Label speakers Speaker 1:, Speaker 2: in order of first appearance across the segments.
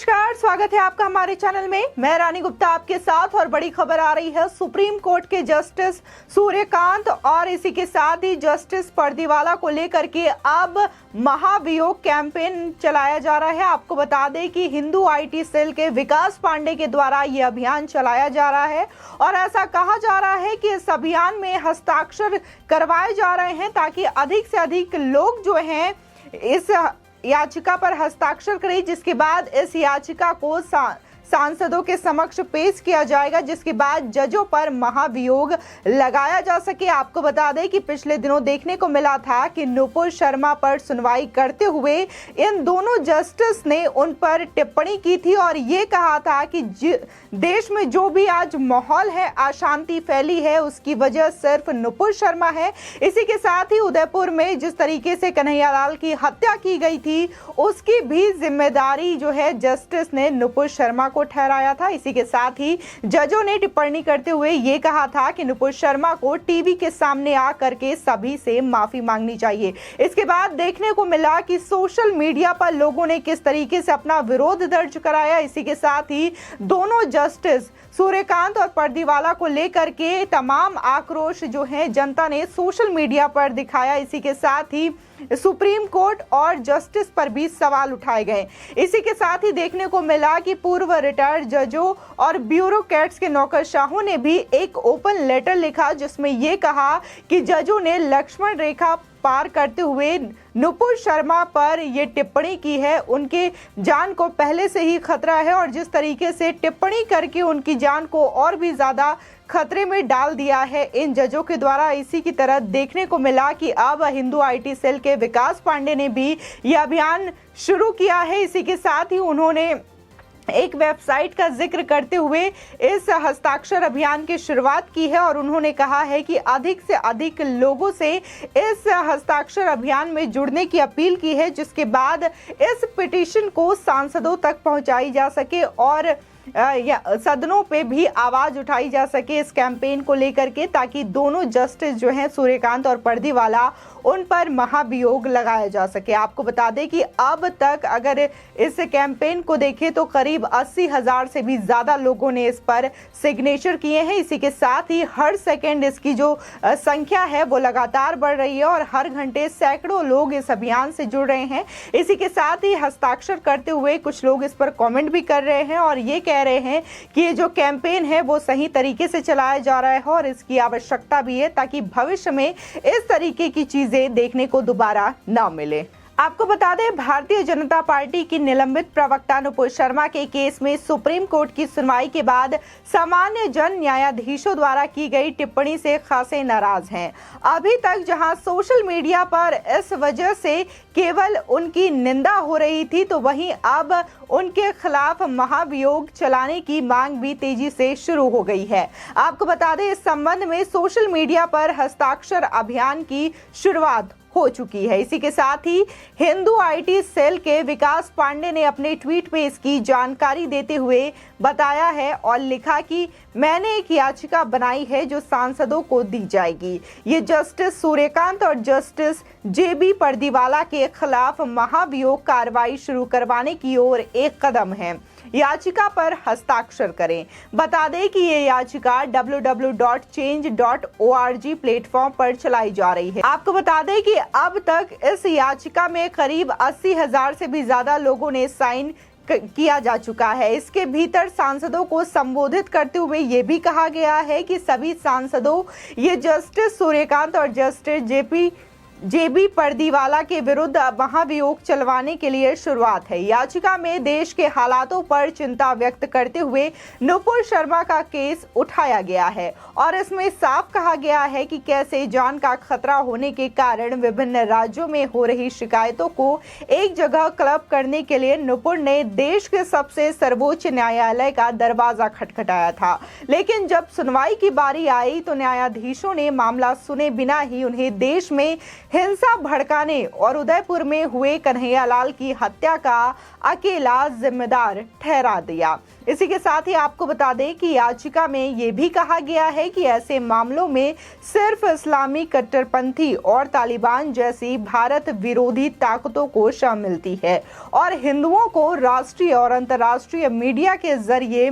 Speaker 1: नमस्कार, स्वागत है आपका हमारे चैनल में। मैं रानी गुप्ता आपके साथ और बड़ी खबर आ रही है सुप्रीम कोर्ट के जस्टिस सूर्यकांत और इसी के साथ ही जस्टिस पर्दीवाला को लेकर के अब महाभियोग कैंपेन चलाया जा रहा है। आपको बता दें कि हिंदू आईटी सेल के विकास पांडे के द्वारा ये अभियान चलाया जा रहा है और ऐसा कहा जा रहा है कि इस अभियान में हस्ताक्षर करवाए जा रहे हैं ताकि अधिक से अधिक लोग जो हैं इस याचिका पर हस्ताक्षर करें, जिसके बाद इस याचिका को सांसदों के समक्ष पेश किया जाएगा, जिसके बाद जजों पर महाभियोग लगाया जा सके। आपको बता दें कि पिछले दिनों देखने को मिला था कि नुपुर शर्मा पर सुनवाई करते हुए इन दोनों जस्टिस ने उन पर टिप्पणी की थी और ये कहा था कि देश में जो भी आज माहौल है, अशांति फैली है, उसकी वजह सिर्फ नुपुर शर्मा है। इसी के साथ ही उदयपुर में जिस तरीके से कन्हैयालाल की हत्या की गई थी उसकी भी जिम्मेदारी जो है जस्टिस ने नुपुर शर्मा को ठहराया था। इसी के साथ ही जजों ने टिप्पणी करते हुए ये कहा था कि नुपुर शर्मा को टीवी के सामने आकर के सभी से माफी मांगनी चाहिए। इसके बाद देखने को मिला कि सोशल मीडिया पर लोगों ने किस तरीके से अपना विरोध दर्ज कराया। इसी के साथ ही दोनों जस्टिस सूर्यकांत और पर्दीवाला को लेकर के तमाम आक्रोश जो है जनता ने सोशल मीडिया पर दिखाया। इसी के साथ ही सुप्रीम कोर्ट और जस्टिस पर भी सवाल उठाए गए। इसी के साथ ही देखने को मिला कि पूर्व रिटायर्ड जजों और ब्यूरोक्रेट्स के नौकरशाहों ने भी एक ओपन लेटर लिखा जिसमें यह कहा कि जजों ने लक्ष्मण रेखा पार करते हुए नुपुर शर्मा पर ये टिप्पणी की है। उनके जान को पहले से ही खतरा है और जिस तरीके से टिप्पणी करके उनकी जान को और भी ज्यादा खतरे में डाल दिया है इन जजों के द्वारा। इसी की तरह देखने को मिला कि अब हिंदू आईटी सेल के विकास पांडे ने भी यह अभियान शुरू किया है। इसी के साथ ही उन्होंने एक वेबसाइट का जिक्र करते हुए इस हस्ताक्षर अभियान की शुरुआत की है और उन्होंने कहा है कि अधिक से अधिक लोगों से इस हस्ताक्षर अभियान में जुड़ने की अपील की है, जिसके बाद इस पिटीशन को सांसदों तक पहुंचाई जा सके और सदनों पे भी आवाज उठाई जा सके इस कैंपेन को लेकर के, ताकि दोनों जस्टिस जो हैं सूर्यकांत और पर्दीवाला उन पर महाभियोग लगाया जा सके। आपको बता दें कि अब तक अगर इस कैंपेन को देखें तो करीब 80,000 से भी ज्यादा लोगों ने इस पर सिग्नेचर किए हैं। इसी के साथ ही हर सेकेंड इसकी जो संख्या है वो लगातार बढ़ रही है और हर घंटे सैकड़ों लोग इस अभियान से जुड़ रहे हैं। इसी के साथ ही हस्ताक्षर करते हुए कुछ लोग इस पर कॉमेंट भी कर रहे हैं और ये कह रहे हैं कि ये जो कैंपेन है वो सही तरीके से चलाया जा रहा है और इसकी आवश्यकता भी है ताकि भविष्य में इस तरीके की चीजें देखने को दोबारा ना मिले। आपको बता दें, भारतीय जनता पार्टी की निलंबित प्रवक्ता नुपुर शर्मा के केस में सुप्रीम कोर्ट की सुनवाई के बाद सामान्य जन न्यायाधीशों द्वारा की गई टिप्पणी से खासे नाराज हैं। अभी तक जहां सोशल मीडिया पर इस वजह से केवल उनकी निंदा हो रही थी, तो वहीं अब उनके खिलाफ महाभियोग चलाने की मांग भी तेजी से शुरू हो गई है। आपको बता दें, इस संबंध में सोशल मीडिया पर हस्ताक्षर अभियान की शुरुआत हो चुकी है। इसी के साथ ही हिंदू आईटी सेल के विकास पांडे ने अपने ट्वीट में इसकी जानकारी देते हुए बताया है और लिखा कि मैंने एक याचिका बनाई है जो सांसदों को दी जाएगी। ये जस्टिस सूर्यकांत और जस्टिस जेबी पर्दीवाला के खिलाफ महाभियोग कार्रवाई शुरू करवाने की ओर एक कदम है। याचिका पर हस्ताक्षर करें। बता दें कि ये याचिका www.change.org प्लेटफॉर्म पर चलाई जा रही है। आपको बता दें कि अब तक इस याचिका में करीब 80,000 से भी ज्यादा लोगों ने साइन किया जा चुका है। इसके भीतर सांसदों को संबोधित करते हुए ये भी कहा गया है कि सभी सांसदों ये जस्टिस सूर्यकांत और जस्टिस जेबी पर्दीवाला के विरुद्ध महाभियोग चलवाने के लिए शुरुआत है। याचिका में देश के हालातों पर चिंता व्यक्त करते हुए नुपुर शर्मा का केस उठाया गया है और इसमें साफ कहा गया है कि कैसे जान का खतरा होने के कारण विभिन्न राज्यों में हो रही शिकायतों को एक जगह क्लब करने के लिए नुपुर ने देश के सबसे सर्वोच्च न्यायालय का दरवाजा खटखटाया था। लेकिन जब सुनवाई की बारी आई तो न्यायाधीशों ने मामला सुने बिना ही उन्हें देश में हिंसा भड़काने और उदयपुर में हुए कन्हैयालाल की हत्या का अकेला जिम्मेदार ठहरा दिया। इसी के साथ ही आपको बता दें कि याचिका में ये भी कहा गया है कि ऐसे मामलों में सिर्फ इस्लामी कट्टरपंथी और तालिबान जैसी भारत विरोधी ताकतों को शर्म मिलती है और हिंदुओं को राष्ट्रीय और अंतर्राष्ट्रीय मीडिया के जरिए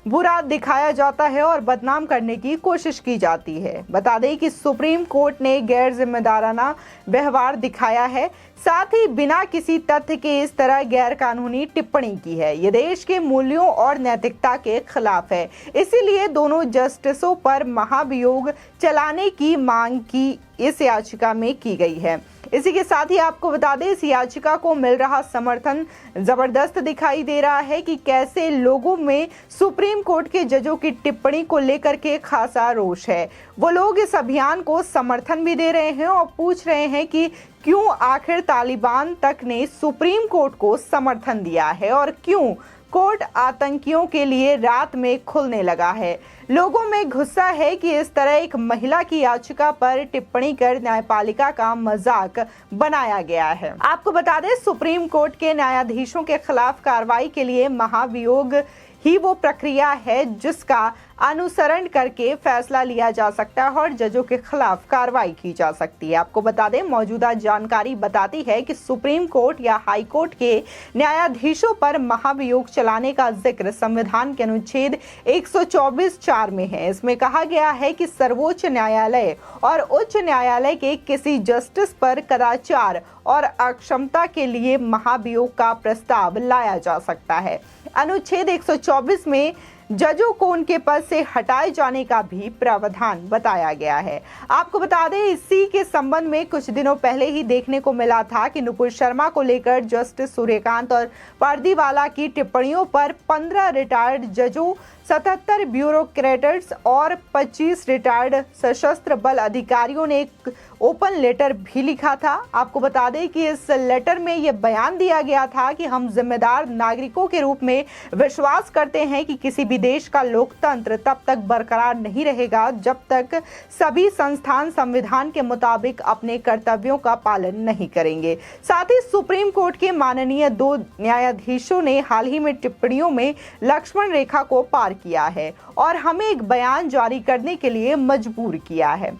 Speaker 1: बुरा दिखाया जाता है और बदनाम करने की कोशिश की जाती है। बता दें कि सुप्रीम कोर्ट ने गैर जिम्मेदाराना व्यवहार दिखाया है, साथ ही बिना किसी तथ्य के इस तरह गैर कानूनी टिप्पणी की है। ये देश के मूल्यों और नैतिकता के खिलाफ है, इसीलिए दोनों जस्टिसों पर महाभियोग चलाने की मांग की इस याचिका में की गई है। इसी के साथ ही आपको बता दें इस याचिका को मिल रहा समर्थन जबरदस्त दिखाई दे रहा है कि कैसे लोगों में सुप्रीम कोर्ट के जजों की टिप्पणी को लेकर के खासा रोष है। वो लोग इस अभियान को समर्थन भी दे रहे हैं और पूछ रहे हैं कि क्यों आखिर तालिबान तक ने सुप्रीम कोर्ट को समर्थन दिया है और क्यों कोर्ट आतंकियों के लिए रात में खुलने लगा है। लोगों में गुस्सा है कि इस तरह एक महिला की याचिका पर टिप्पणी कर न्यायपालिका का मजाक बनाया गया है। आपको बता दें सुप्रीम कोर्ट के न्यायाधीशों के खिलाफ कार्रवाई के लिए महाभियोग ही वो प्रक्रिया है जिसका अनुसरण करके फैसला लिया जा सकता है और जजों के खिलाफ कार्रवाई की जा सकती है। आपको बता दें मौजूदा जानकारी बताती है कि सुप्रीम कोर्ट या हाई कोर्ट के न्यायाधीशों पर महाभियोग चलाने का जिक्र संविधान के अनुच्छेद 124(4) में है। इसमें कहा गया है कि सर्वोच्च न्यायालय और उच्च न्यायालय के किसी जस्टिस पर कदाचार और अक्षमता के लिए महाभियोग का प्रस्ताव लाया जा सकता है। अनुच्छेद 124 में जजों को उनके पद से हटाए जाने का भी प्रावधान बताया गया है। आपको बता दें इसी के संबंध में कुछ दिनों पहले ही देखने को मिला था कि नुपुर शर्मा को लेकर जस्टिस सूर्यकांत और पारदीवाला की टिप्पणियों पर 15 रिटायर्ड जजों, 77 ब्यूरोक्रेट्स और 25 रिटायर्ड सशस्त्र बल अधिकारियों ने एक ओपन लेटर भी लिखा था। आपको बता दें कि इस लेटर में यह बयान दिया गया था कि हम जिम्मेदार नागरिकों के रूप में विश्वास करते हैं कि किसी भी देश का लोकतंत्र तब तक बरकरार नहीं रहेगा जब तक सभी संस्थान संविधान के मुताबिक अपने कर्तव्यों का पालन नहीं करेंगे। साथ ही सुप्रीम कोर्ट के माननीय 2 न्यायाधीशों ने हाल ही में टिप्पणियों में लक्ष्मण रेखा को पार किया है और हमें एक बयान जारी करने के लिए मजबूर किया है।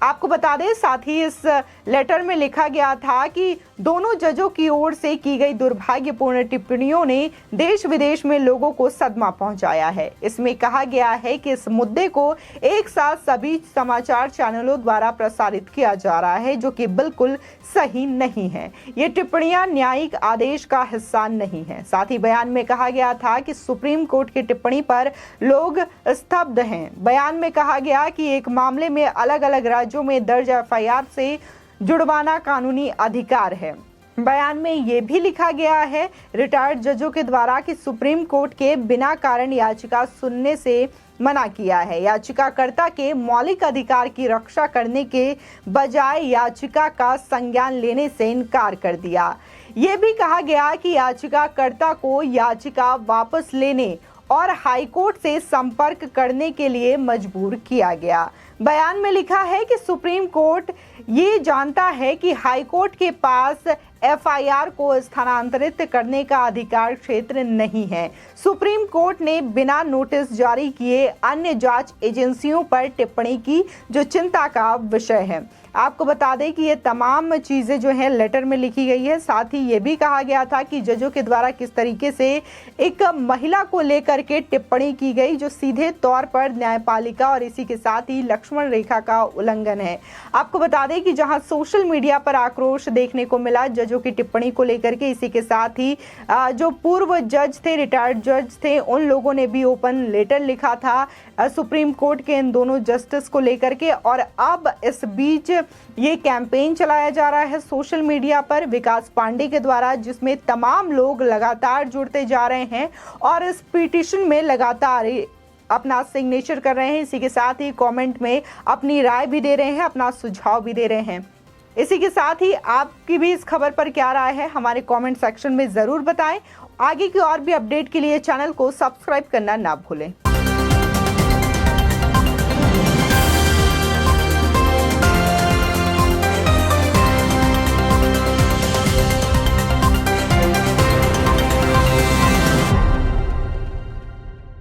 Speaker 1: आपको बता दें साथ ही इस लेटर में लिखा गया था कि दोनों जजों की ओर से की गई दुर्भाग्यपूर्ण टिप्पणियों ने देश विदेश में लोगों को सदमा पहुंचाया है। इसमें कहा गया है कि इस मुद्दे को एक साथ सभी समाचार चैनलों द्वारा प्रसारित किया जा रहा है, जो कि बिल्कुल सही नहीं है। ये टिप्पणियां न्यायिक आदेश का हिस्सा नहीं है। साथ ही बयान में कहा गया था कि सुप्रीम कोर्ट की टिप्पणी पर लोग स्तब्ध हैं। बयान में कहा गया कि एक मामले में अलग अलग राज्यों में दर्ज एफआईआर से जुड़वाना कानूनी अधिकार है। बयान में यह भी लिखा गया है रिटायर्ड जजों के द्वारा कि सुप्रीम कोर्ट के बिना कारण याचिका सुनने से मना किया है। याचिकाकर्ता के मौलिक अधिकार की रक्षा करने के बजाय याचिका का संज्ञान लेने से इनकार कर दिया। ये भी कहा गया कि याचिकाकर्ता को याचिका वापस लेने और हाईकोर्ट से संपर्क करने के लिए मजबूर किया गया। बयान में लिखा है कि सुप्रीम कोर्ट ये जानता है कि हाईकोर्ट के पास एफआईआर को स्थानांतरित करने का अधिकार क्षेत्र नहीं है। सुप्रीम कोर्ट ने बिना नोटिस जारी किए अन्य जांच एजेंसियों पर टिप्पणी की, जो चिंता का विषय है। आपको बता दें कि ये तमाम चीज़ें जो हैं लेटर में लिखी गई है। साथ ही ये भी कहा गया था कि जजों के द्वारा किस तरीके से एक महिला को लेकर के टिप्पणी की गई, जो सीधे तौर पर न्यायपालिका और इसी के साथ ही लक्ष्मण रेखा का उल्लंघन है। आपको बता दें कि जहां सोशल मीडिया पर आक्रोश देखने को मिला जजों की टिप्पणी को लेकर के, इसी के साथ ही जो पूर्व जज थे, रिटायर्ड जज थे, उन लोगों ने भी ओपन लेटर लिखा था सुप्रीम कोर्ट के इन दोनों जस्टिस को लेकर के। और अब इस बीच ये कैंपेन चलाया जा रहा है सोशल मीडिया पर विकास पांडे के द्वारा, जिसमें तमाम लोग लगातार जुड़ते जा रहे हैं और इस पिटीशन में लगातार अपना सिग्नेचर कर रहे हैं। इसी के साथ ही कमेंट में अपनी राय भी दे रहे हैं, अपना सुझाव भी दे रहे हैं। इसी के साथ ही आपकी भी इस खबर पर क्या राय है हमारे कमेंट सेक्शन में जरूर बताएं। आगे की और भी अपडेट के लिए चैनल को सब्सक्राइब करना ना भूलें।